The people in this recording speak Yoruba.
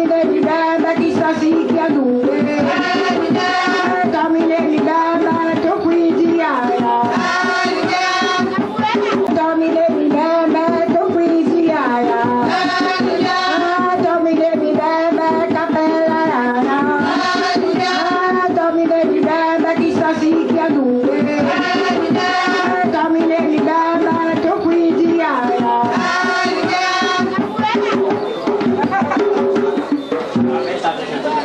Domine di banda chissà si che a due. Domine di banda tu qui di aia. Domine di banda tu qui di aia. Domine di banda cappella aia. Domine di banda chissà si che a due. Domine di banda tu qui di aia. Aspetta,